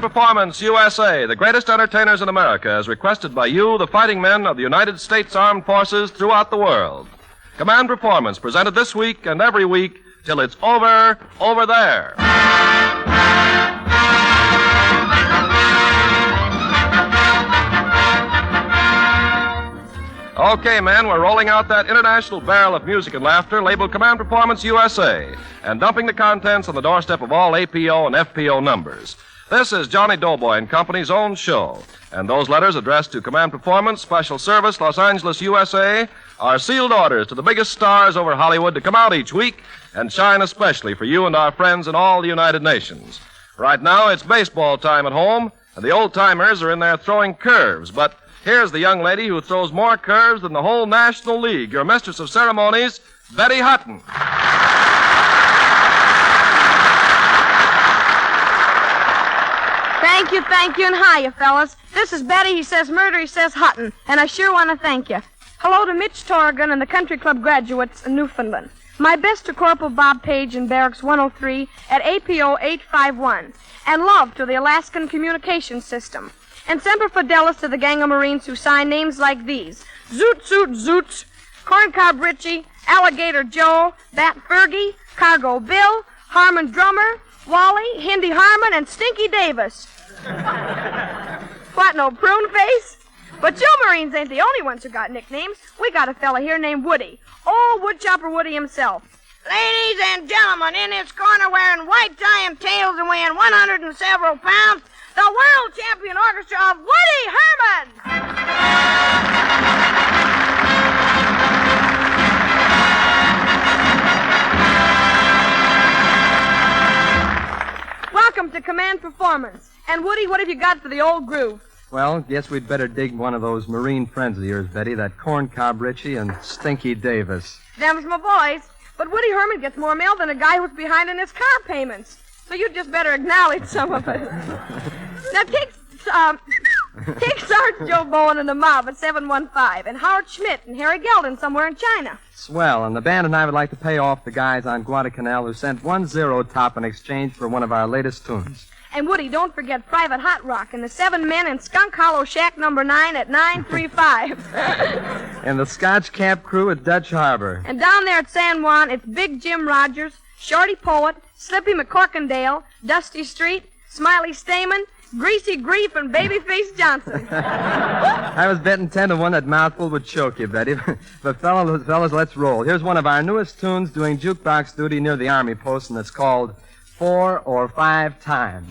Performance USA, the greatest entertainers in America, as requested by you, the fighting men of the United States Armed Forces throughout the world. Command Performance, presented this week and every week till it's over there. Okay, men, we're rolling out that international barrel of music and laughter labeled Command Performance USA and dumping the contents on the doorstep of all APO and FPO numbers. This is Johnny Doughboy and Company's own show, and those letters addressed to Command Performance, Special Service, Los Angeles, USA, are sealed orders to the biggest stars over Hollywood to come out each week and shine especially for you and our friends in all the United Nations. Right now, it's baseball time at home, and the old-timers are in there throwing curves, but here's the young lady who throws more curves than the whole National League, your mistress of ceremonies, Betty Hutton. Thank you, and hiya, fellas. This is Betty, he says murder, he says Hutton, and I sure want to thank you. Hello to Mitch Torrigan and the Country Club graduates in Newfoundland. My best to Corporal Bob Page in Barracks 103 at APO 851, and love to the Alaskan Communications System. And Semper Fidelis to the gang of Marines who sign names like these: Zoot Zoot Zoots, Corncob Richie, Alligator Joe, Bat Fergie, Cargo Bill, Harmon Drummer, Wally, Hindy Harmon, and Stinky Davis. What, no prune face? But you Marines ain't the only ones who got nicknames. We got a fella here named Woody. Old Woodchopper Woody himself. Ladies and gentlemen, in his corner wearing white tie and tails and weighing 100 and several pounds, the world champion orchestra of Woody Herman! Welcome to Command Performance. And Woody, what have you got for the old groove? Well, guess we'd better dig one of those Marine friends of yours, Betty, that Corncob Richie and Stinky Davis. Them's my boys. But Woody Herman gets more mail than a guy who's behind in his car payments. So you just better acknowledge some of it. Now, take Sergeant Joe Bowen and the mob at 715, and Howard Schmidt and Harry Gelden somewhere in China. Swell, and the band and I would like to pay off the guys on Guadalcanal who sent 10 top in exchange for one of our latest tunes. And Woody, don't forget Private Hot Rock and the 7 men in Skunk Hollow Shack number 9 at 935. And the Scotch Camp crew at Dutch Harbor. And down there at San Juan, it's Big Jim Rogers, Shorty Poet, Slippy McCorkindale, Dusty Street, Smiley Stamen, Greasy Grief, and Babyface Johnson. I was betting 10 to 1 that mouthful would choke you, Betty. But fellas, let's roll. Here's one of our newest tunes doing jukebox duty near the Army post, and it's called 4 or 5 Times.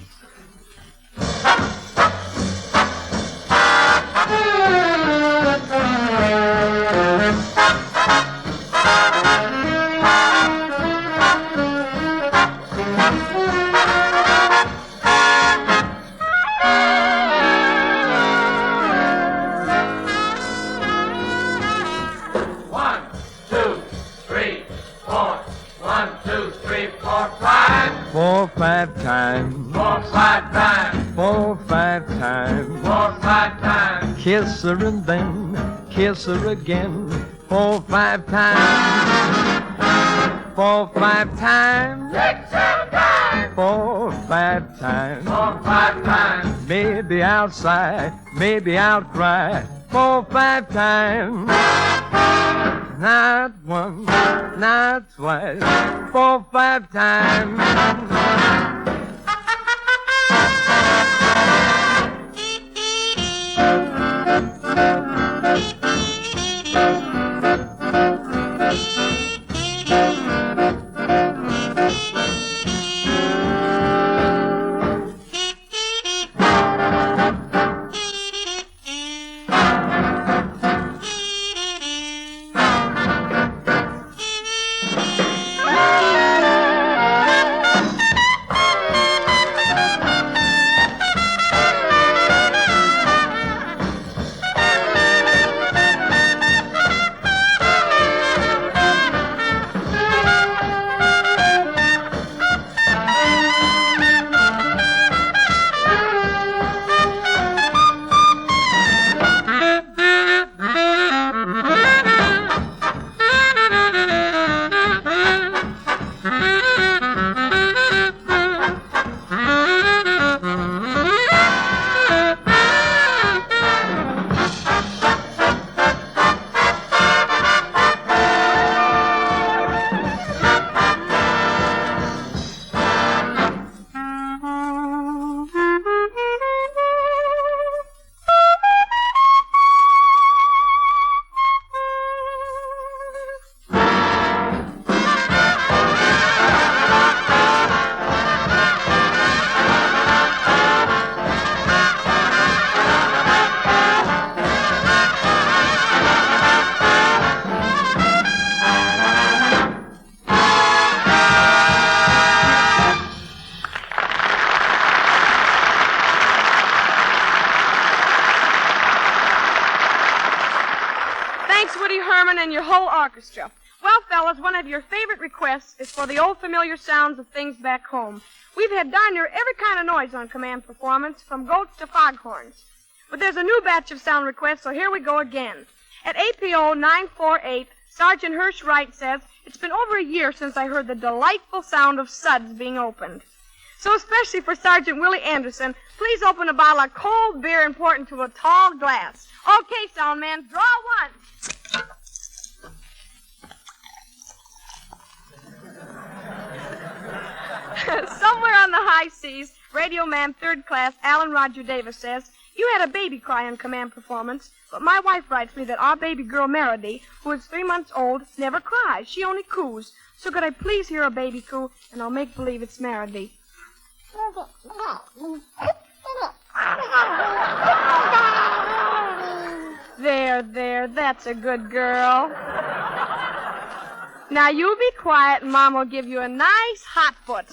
Four, 5 times. 4, 5 times. 4, 5 times. 4, 5 times. Kiss her and then kiss her again. 4, 5 times. 4, 5 times. 6, 7 times. 4, 5 times. 4, 5 times. Maybe outside, maybe out cry. 4, 5 times. Not once, not twice. 4, 5 times. Orchestra. Well, fellas, one of your favorite requests is for the old familiar sounds of things back home. We've had darn near every kind of noise on Command Performance, from goats to foghorns. But there's a new batch of sound requests, so here we go again. At APO 948, Sergeant Hirsch Wright says, it's been over a year since I heard the delightful sound of suds being opened. So especially for Sergeant Willie Anderson, please open a bottle of cold beer and pour it into a tall glass. Okay, sound man, draw one. Somewhere on the high seas, Radio Man 3rd Class Alan Roger Davis says, you had a baby cry on Command Performance, but my wife writes me that our baby girl Meredy, who is 3 months old, never cries. She only coos. So could I please hear a baby coo, and I'll make believe it's Meredy. There, that's a good girl. Now you be quiet and Mom will give you a nice hot foot.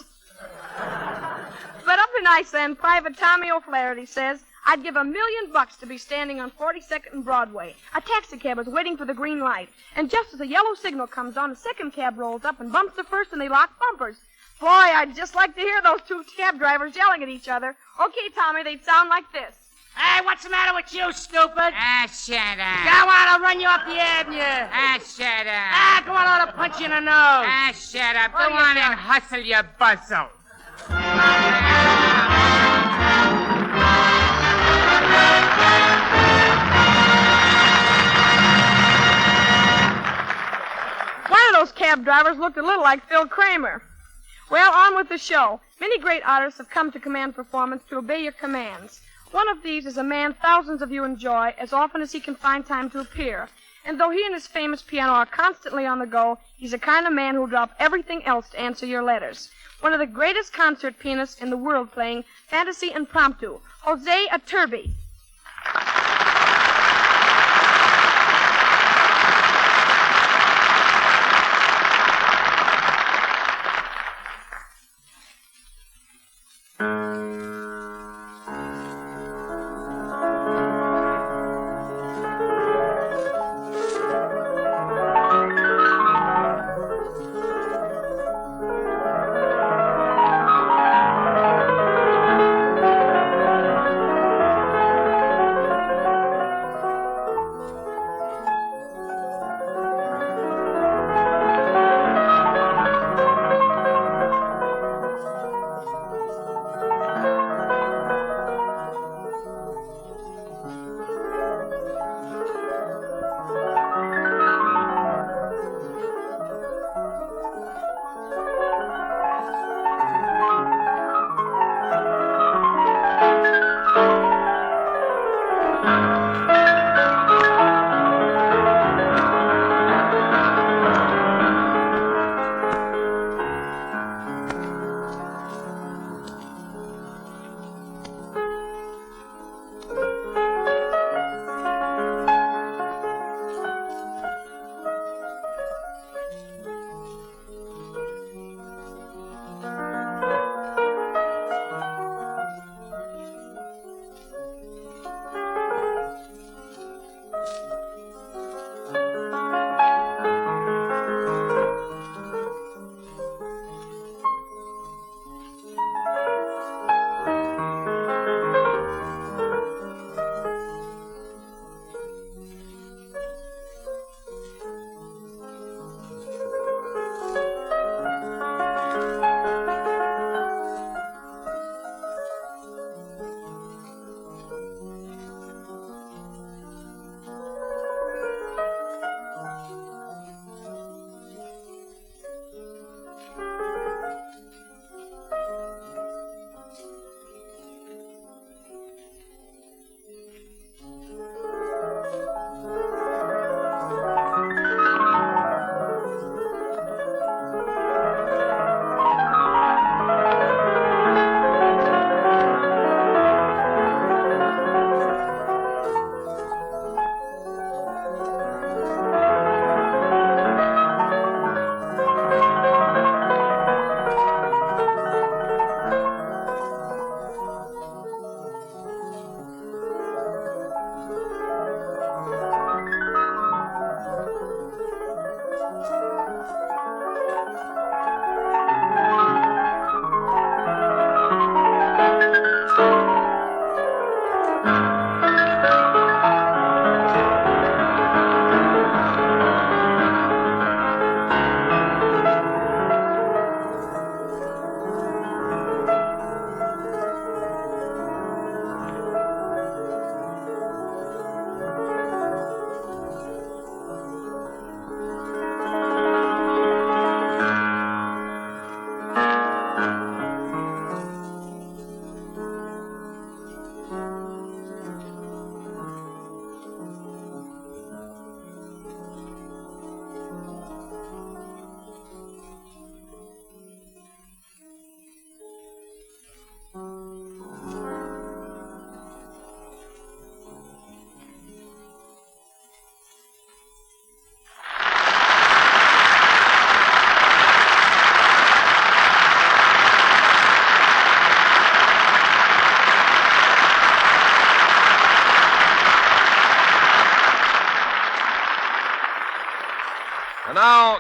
But up in Iceland, Private Tommy O'Flaherty says, I'd give $1 million to be standing on 42nd and Broadway. A taxi cab is waiting for the green light. And just as a yellow signal comes on, a second cab rolls up and bumps the first and they lock bumpers. Boy, I'd just like to hear those two cab drivers yelling at each other. Okay, Tommy, they'd sound like this. Hey, what's the matter with you, stupid? Ah, shut up. Go on, I'll run you off the avenue. Ah, shut up. Ah, come on, I'll punch you in the nose. Ah, shut up. What Go are you on doing? and hustle your bustle. One of those cab drivers looked a little like Phil Kramer. Well, on with the show. Many great artists have come to Command Performance to obey your commands. One of these is a man thousands of you enjoy as often as he can find time to appear. And though he and his famous piano are constantly on the go, he's the kind of man who'll drop everything else to answer your letters. One of the greatest concert pianists in the world playing Fantasy Impromptu, Jose Iturbi.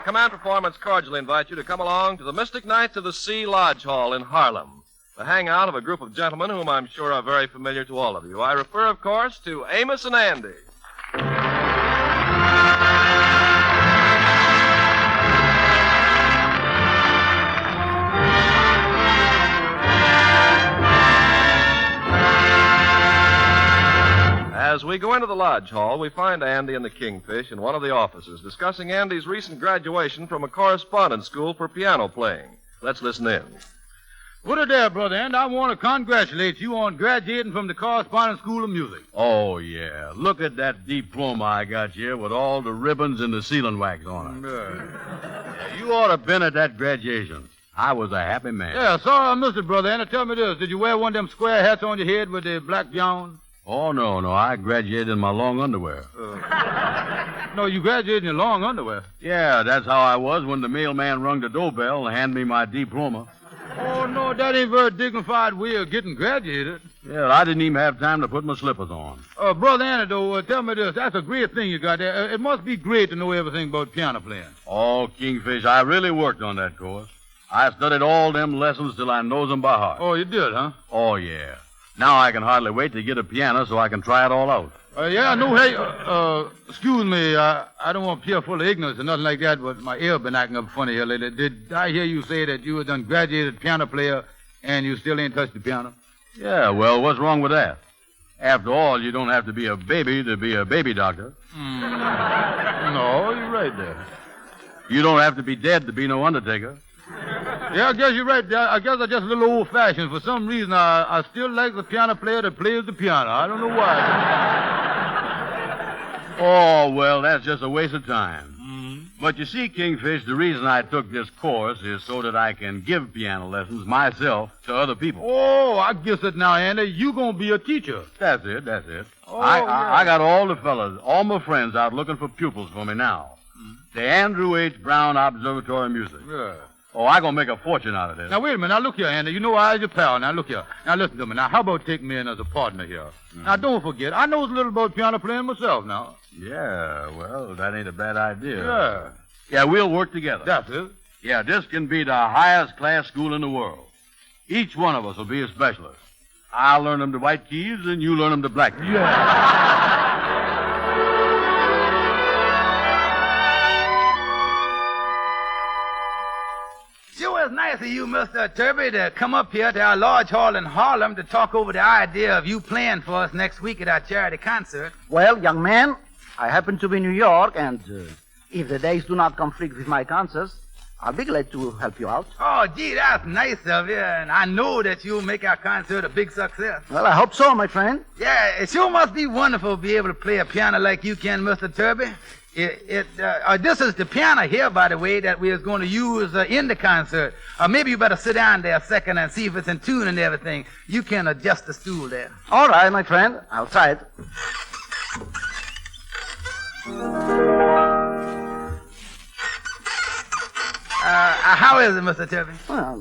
Command Performance cordially invite you to come along to the Mystic Nights of the Sea Lodge Hall in Harlem, the hangout of a group of gentlemen whom I'm sure are very familiar to all of you. I refer, of course, to Amos and Andy. As we go into the lodge hall, we find Andy and the Kingfish in one of the offices discussing Andy's recent graduation from a correspondence school for piano playing. Let's listen in. Put it there, Brother Andy. I want to congratulate you on graduating from the Correspondence School of Music. Oh, yeah. Look at that diploma I got here with all the ribbons and the sealing wax on it. You ought to have been at that graduation. I was a happy man. Yeah, sorry I missed it, Brother Andy. Tell me this. Did you wear one of them square hats on your head with the black gown? Oh, no. I graduated in my long underwear. No, you graduated in your long underwear. Yeah, that's how I was when the mailman rung the doorbell and handed me my diploma. Oh, no, that ain't very dignified way of getting graduated. Yeah, I didn't even have time to put my slippers on. Brother Andy, though, tell me this. That's a great thing you got there. It must be great to know everything about piano playing. Oh, Kingfish, I really worked on that course. I studied all them lessons till I knows them by heart. Oh, you did, huh? Oh, yeah. Now I can hardly wait to get a piano so I can try it all out. Yeah, no, hey, excuse me, I don't want to appear full of ignorance or nothing like that, but my ear been acting up funny here lately. Did I hear you say that you were done graduated piano player and you still ain't touched the piano? Yeah, well, what's wrong with that? After all, you don't have to be a baby to be a baby doctor. No, you're right there. You don't have to be dead to be no undertaker. Yeah, I guess you're right. I guess I'm just a little old-fashioned. For some reason, I still like the piano player that plays the piano. I don't know why. Oh, well, that's just a waste of time. But you see, Kingfish, the reason I took this course is so that I can give piano lessons myself to other people. Oh, I guess it now, Andy. You gonna be a teacher. That's it. Oh, I got all the fellas, all my friends out looking for pupils for me now. The Andrew H. Brown Observatory of Music. Yeah. Oh, I'm going to make a fortune out of this. Now, wait a minute. Now, look here, Andy. You know I was your pal. Now, look here. Now, listen to me. Now, how about taking me in as a partner here? Now, don't forget, I knows a little about piano playing myself now. Yeah, well, that ain't a bad idea. Yeah. Yeah, we'll work together. That's it. Yeah, this can be the highest class school in the world. Each one of us will be a specialist. I'll learn them the white keys, and you learn them the black keys. Yeah. Sure is nice of you, Mr. Iturbi, to come up here to our lodge hall in Harlem to talk over the idea of you playing for us next week at our charity concert. Well, young man, I happen to be in New York, and if the days do not conflict with my concerts, I'll be glad to help you out. Oh, gee, that's nice of you, and I know that you'll make our concert a big success. Well, I hope so, my friend. Yeah, it sure must be wonderful to be able to play a piano like you can, Mr. Iturbi. This is the piano here, by the way, that we was going to use in the concert. Maybe you better sit down there a second and see if it's in tune and everything. You can adjust the stool there. All right, my friend. I'll try it. How is it, Mr. Iturbi? Well,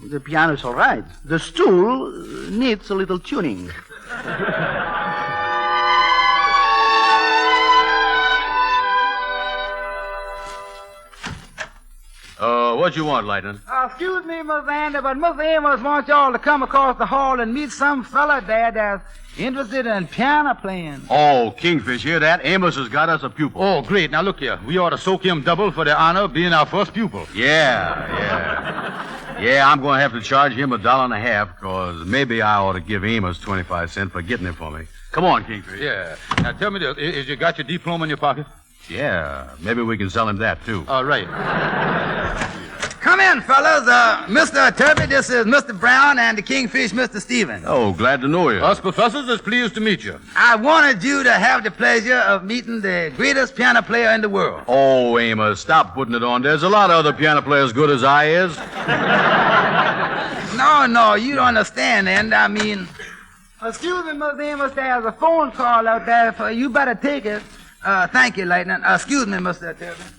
the piano's all right. The stool needs a little tuning. What you want, Lightning? Excuse me, Miss Andy, but Miss Amos wants y'all to come across the hall and meet some fella there that's interested in piano playing. Oh, Kingfish, hear that? Amos has got us a pupil. Oh, great. Now, look here. We ought to soak him double for the honor of being our first pupil. Yeah. Yeah, I'm going to have to charge him $1.50, because maybe I ought to give Amos 25 cents for getting it for me. Come on, Kingfish. Yeah. Now, tell me this. Is you got your diploma in your pocket? Yeah, maybe we can sell him that, too. All right. Come in, fellas. Mr. Iturbi, this is Mr. Brown, and the Kingfish, Mr. Stevens. Oh, glad to know you. Us professors is pleased to meet you. I wanted you to have the pleasure of meeting the greatest piano player in the world. Oh, Amos, stop putting it on. There's a lot of other piano players good as I is. No, you don't understand, and I mean... Excuse me, Miss Amos, there's a phone call out there for you. Better take it. Thank you, Lightning. Excuse me, Mr. Iturbi.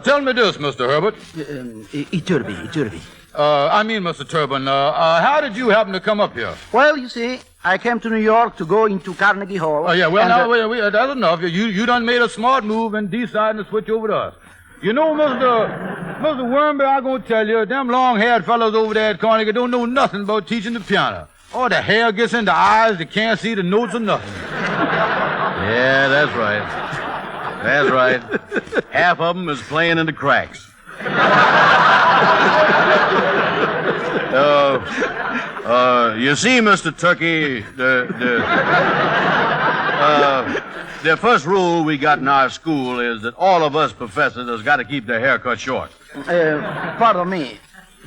Tell me this, Mr. Herbert. Iturbi. I mean, Mr. Turban, how did you happen to come up here? Well, you see, I came to New York to go into Carnegie Hall. Oh, yeah, well, now, wait, that's enough. You done made a smart move and decided to switch over to us. You know, Mr. Wormby, I'm going to tell you, them long-haired fellows over there at Carnegie don't know nothing about teaching the piano. Oh, the hair gets in the eyes, they can't see the notes or nothing. Yeah, that's right. That's right. Half of them is playing in the cracks. You see, Mr. Turkey, the first rule we got in our school is that all of us professors has got to keep their hair cut short. Pardon me.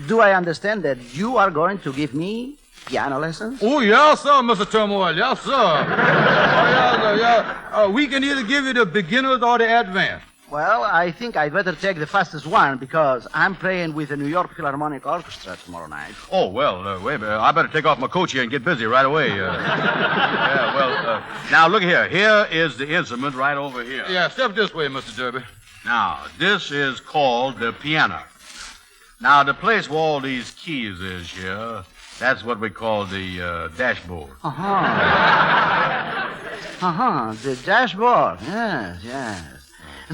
Do I understand that you are going to give me piano lessons? Oh, yes, sir, Mr. Turmoil. Yes, sir. Yes, sir, yes. We can either give you the beginners or the advanced. Well, I think I'd better take the fastest one because I'm playing with the New York Philharmonic Orchestra tomorrow night. Oh, well, wait a minute. I better take off my coat here and get busy right away. Now, look here. Here is the instrument right over here. Yeah, step this way, Mr. Derby. Now, this is called the piano. Now, the place where all these keys is here, that's what we call the dashboard. The dashboard. Yes, yes.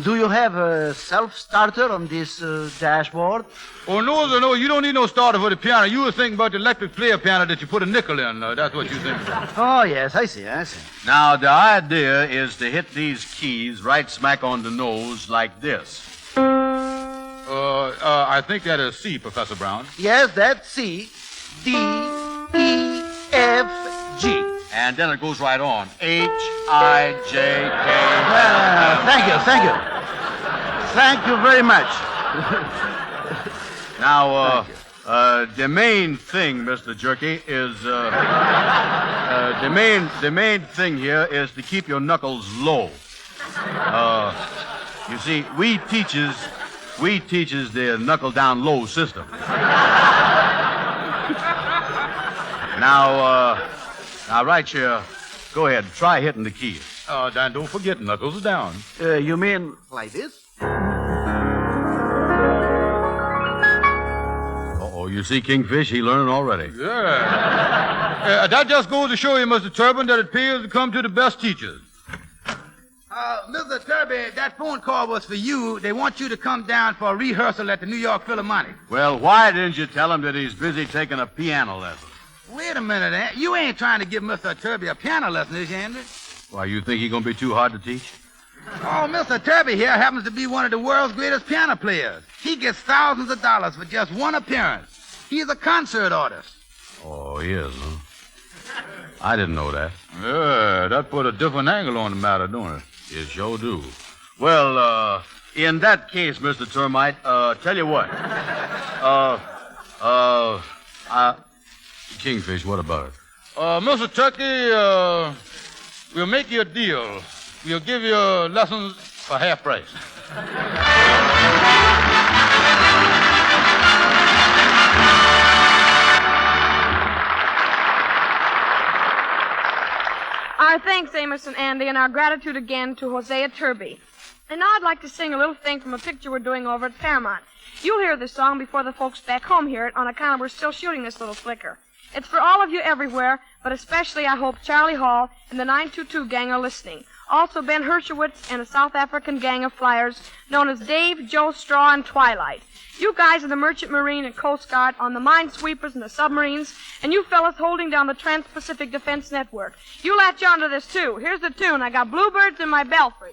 Do you have a self-starter on this dashboard? Oh, no, sir, no. You don't need no starter for the piano. You were thinking about the electric player piano that you put a nickel in. That's what you think about. Oh, yes, I see. Now, the idea is to hit these keys right smack on the nose like this. I think that is C, Professor Brown. Yes, that's C, D, E, F, G. And then it goes right on. H, I, J, K. Thank you. Thank you very much. Now, the main thing, Mr. Jerky, is the main thing here is to keep your knuckles low. You see, we teaches the knuckle down low system. Now, right here, go ahead, try hitting the keys. Dan, don't forget, knuckles down. You mean like this? Uh-oh, you see, Kingfish, he learning already. Yeah. That just goes to show you, Mr. Turbin, that it pays to come to the best teachers. Mr. Turby, that phone call was for you. They want you to come down for a rehearsal at the New York Philharmonic. Well, why didn't you tell him that he's busy taking a piano lesson? Wait a minute, Aunt. You ain't trying to give Mr. Turby a piano lesson, is you, Andrew? Why, you think he's going to be too hard to teach? Oh, Mr. Turby here happens to be one of the world's greatest piano players. He gets thousands of dollars for just one appearance. He's a concert artist. Oh, he is, huh? I didn't know that. Yeah, that put a different angle on the matter, don't it? It sure do. Well, in that case, Mr. Termite, tell you what. Kingfish, what about it? Mr. Turkey, we'll make you a deal. We'll give you lessons for half price. Our thanks, Amos and Andy, and our gratitude again to Hosea Iturbi. And now I'd like to sing a little thing from a picture we're doing over at Paramount. You'll hear this song before the folks back home hear it on account of we're still shooting this little flicker. It's for all of you everywhere, but especially, I hope, Charlie Hall and the 922 gang are listening. Also, Ben Hershowitz and a South African gang of flyers known as Dave, Joe, Straw, and Twilight. You guys are the Merchant Marine and Coast Guard on the minesweepers and the submarines, and you fellas holding down the Trans-Pacific Defense Network. You latch onto this, too. Here's the tune. I got bluebirds in my belfry.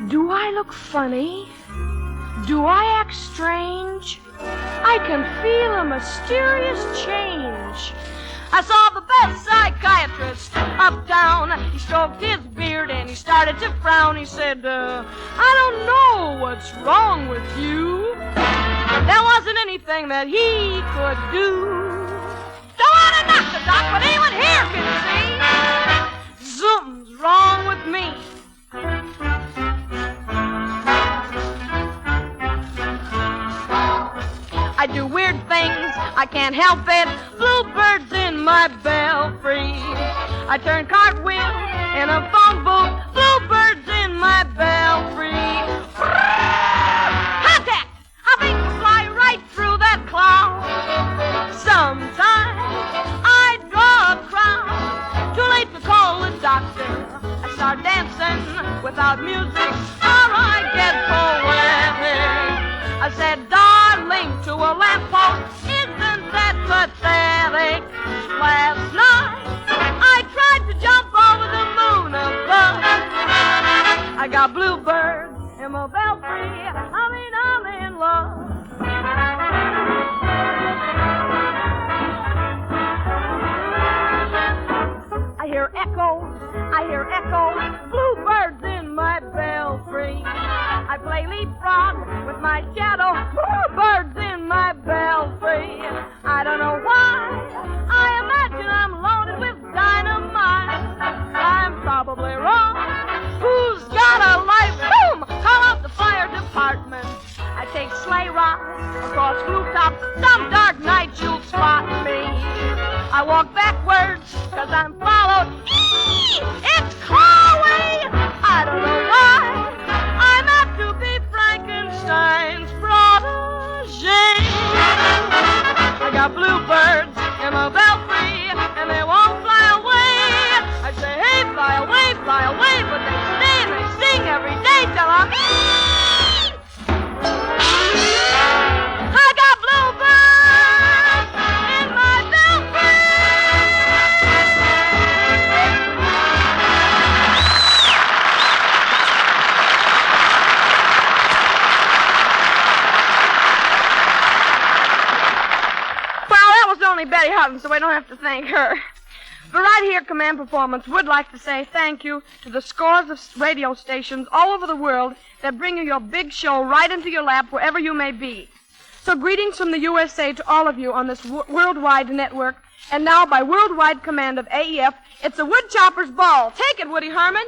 Do I look funny? Do I act strange? I can feel a mysterious change. I saw the best psychiatrist uptown. He stroked his beard and he started to frown. He said, I don't know what's wrong with you. There wasn't anything that he could do. Don't want to knock the doc, but anyone here can see something's wrong with me. I do weird things, I can't help it. Bluebirds in my belfry. I turn cartwheel in a phone booth. Bluebirds in my belfry. Contact! I think we'll fly right through. start dancing without music, or I get poetic. I said, darling, to a lamppost, isn't that pathetic? Last night, I tried to jump over the moon above. I got bluebirds in my belfry. I'm in love. I hear echoes, bluebirds in my belfry. I play leapfrog with my shadow, bluebirds in my belfry. I don't know why, I imagine I'm loaded with dynamite. I'm probably wrong. Who's got a life? Boom! Call out the fire department. I take sleigh rides across rooftops. Some dark night you'll spot me. I walk backwards, 'cause I'm followed. It's Chloe! I don't know why. I'm apt to be Frankenstein's protege. I got bluebirds in my belfry, and they won't fly away. I say, hey, fly away, but they stay and they sing every day till I'm... I got bluebirds in my belfry. Well, that was only Betty Hutton, so I don't have to thank her. But right here, Command Performance would like to say thank you to the scores of radio stations all over the world that bring you your big show right into your lap wherever you may be. So greetings from the USA to all of you on this worldwide network. And now, by worldwide command of AEF, it's the Woodchopper's Ball. Take it, Woody Herman.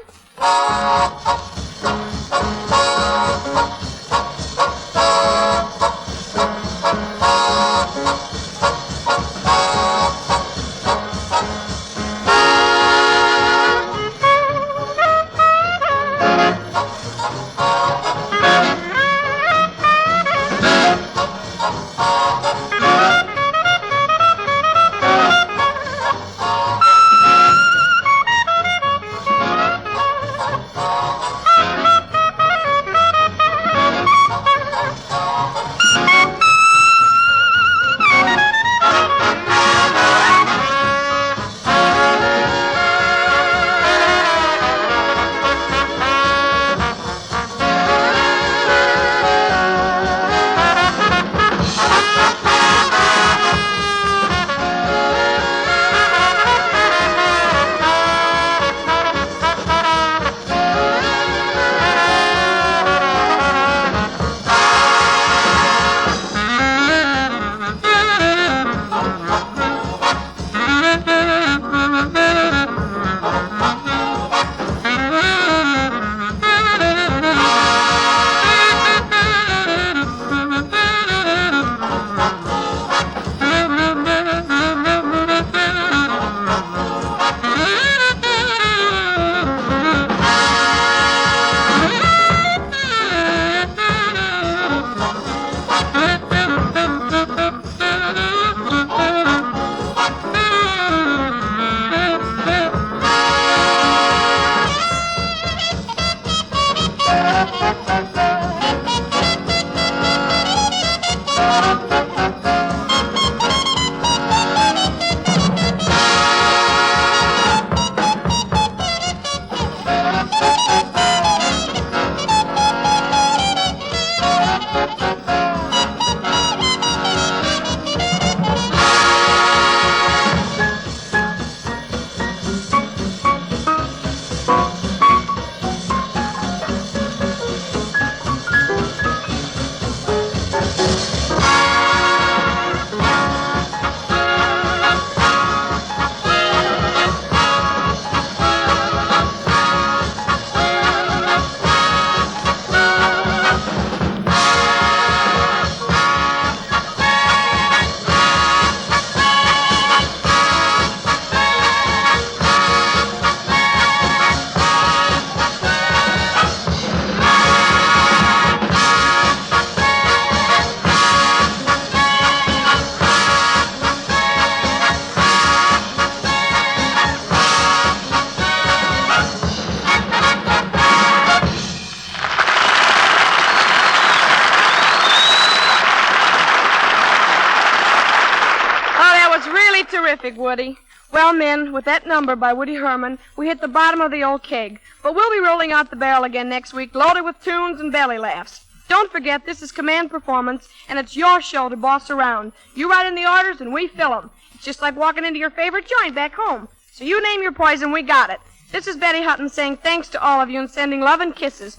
terrific, Woody. Well, men, with that number by Woody Herman, we hit the bottom of the old keg. But we'll be rolling out the barrel again next week, loaded with tunes and belly laughs. Don't forget, this is Command Performance, and it's your show to boss around. You write in the orders, and we fill them. It's just like walking into your favorite joint back home. So you name your poison, we got it. This is Betty Hutton saying thanks to all of you and sending love and kisses.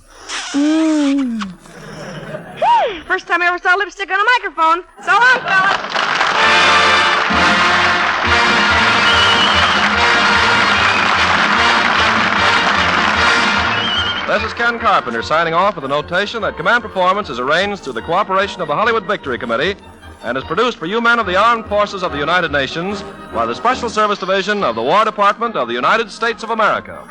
First time I ever saw lipstick on a microphone. So long, fellas. This is Ken Carpenter signing off with a notation that Command Performance is arranged through the cooperation of the Hollywood Victory Committee and is produced for you men of the Armed Forces of the United Nations by the Special Service Division of the War Department of the United States of America.